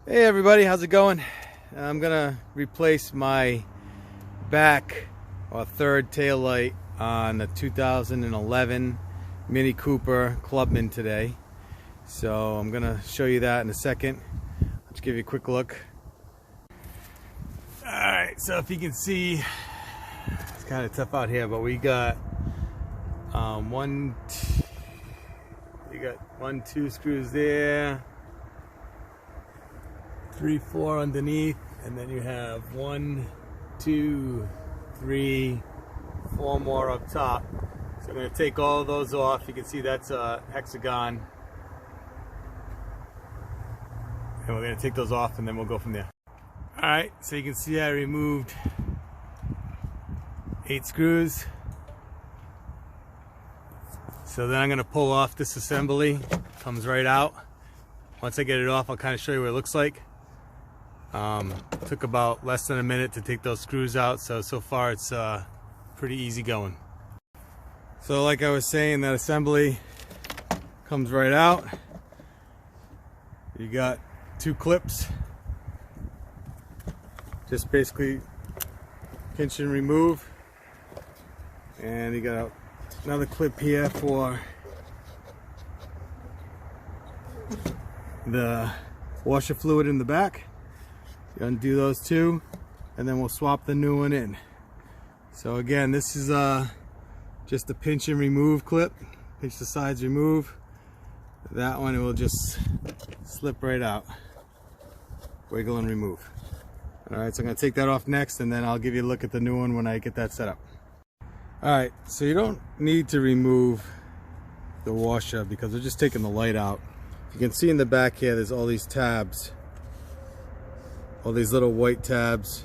Hey everybody, how's it going? I'm gonna replace my back or third tail light on the 2011 Mini Cooper Clubman today. So I'm gonna show you that in a second. Let's give you a quick look. Alright, so if you can see, it's kind of tough out here, but we got two screws there, 3, 4 underneath, and then you have 1, 2, 3, 4 more up top. So I'm going to take all of those off. You can see that's a hexagon, and we're going to take those off and then we'll go from there. Alright, so you can see I removed 8 screws. So then I'm going to pull off this assembly. Comes right out. Once I get it off, I'll kind of show you what it looks like. Took about less than a minute to take those screws out, so far it's pretty easy going. So like I was saying, that assembly comes right out. You got 2 clips. Just basically pinch and remove. And you got another clip here for the washer fluid in the back. You undo those 2, and then we'll swap the new one in. So again, this is just a pinch and remove clip. Pinch the sides, remove. That one, it will just slip right out. Wiggle and remove. Alright, so I'm going to take that off next, and then I'll give you a look at the new one when I get that set up. Alright, so you don't need to remove the washer because we're just taking the light out. You can see in the back here, there's all these tabs. All these little white tabs.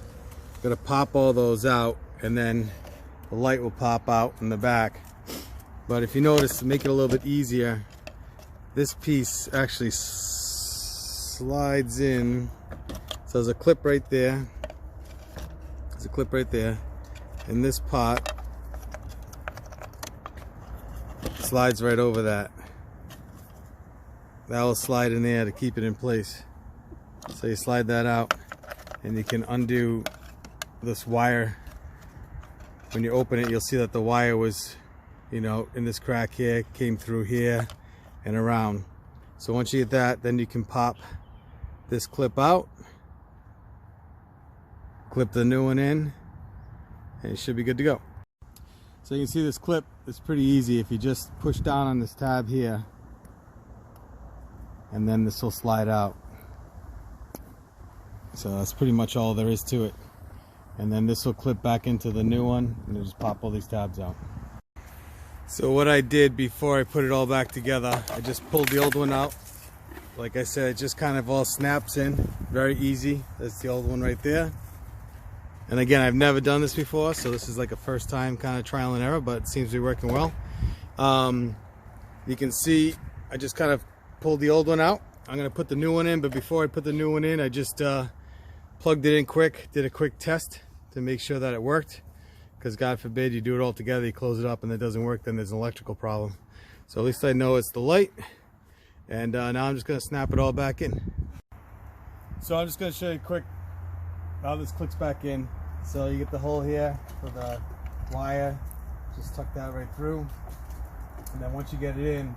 I'm gonna pop all those out, and then the light will pop out in the back. But if you notice, to make it a little bit easier, this piece actually slides in. So there's a clip right there. There's a clip right there. And this pot slides right over that. That will slide in there to keep it in place. So you slide that out, and you can undo this wire. When you open it, you'll see that the wire was, in this crack here, came through here and around. So once you get that, then you can pop this clip out, clip the new one in, and it should be good to go. So you can see this clip is pretty easy. If you just push down on this tab here, and then this will slide out. So that's pretty much all there is to it. And then this will clip back into the new one, and just pop all these tabs out. So what I did before I put it all back together, I just pulled the old one out. Like I said, it just kind of all snaps in. Very easy. That's the old one right there. And again, I've never done this before, so this is like a first time kind of trial and error, but it seems to be working well. You can see I just kind of pulled the old one out. I'm going to put the new one in, but before I put the new one in, I just plugged it in quick, did a quick test to make sure that it worked, because God forbid you do it all together, you close it up and it doesn't work, then there's an electrical problem. So at least I know it's the light, and now I'm just going to snap it all back in. So I'm just going to show you quick how this clicks back in. So you get the hole here for the wire, just tuck that right through, and then once you get it in,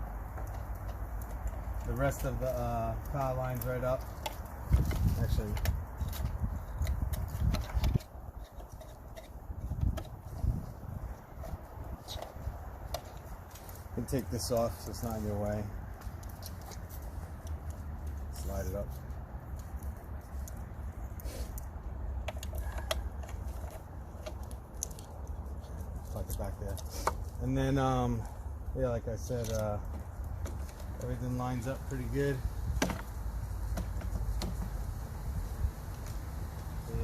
the rest of the power line's right up. Actually, you can take this off so it's not in your way. Slide it up. Tuck it back there. And then, yeah, like I said, everything lines up pretty good.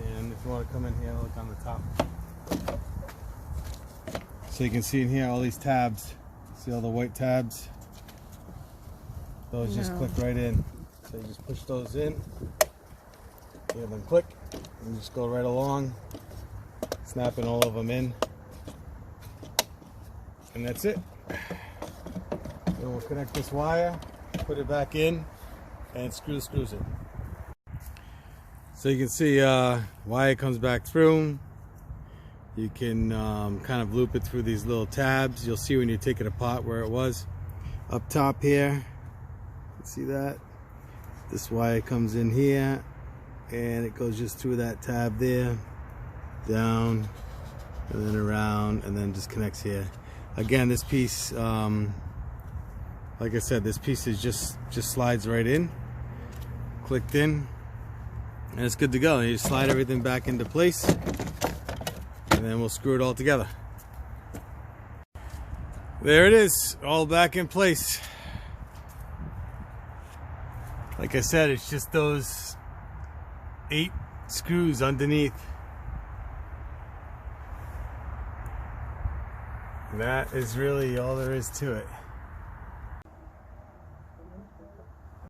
And if you want to come in here, look on the top. So you can see in here all these tabs. See all the white tabs? Those just click right in. So you just push those in. You have them click. And just go right along. Snapping all of them in. And that's it. Then we'll connect this wire, put it back in, and screw the screws in. So you can see why it comes back through. You can kind of loop it through these little tabs. You'll see when you take it apart where it was. Up top here, see that? This wire comes in here and it goes just through that tab there, down, and then around, and then just connects here. Again, this piece, like I said, this piece is just slides right in, clicked in, and it's good to go. You just slide everything back into place, and then we'll screw it all together. There it is, all back in place. Like I said, it's just those 8 screws underneath. That is really all there is to it.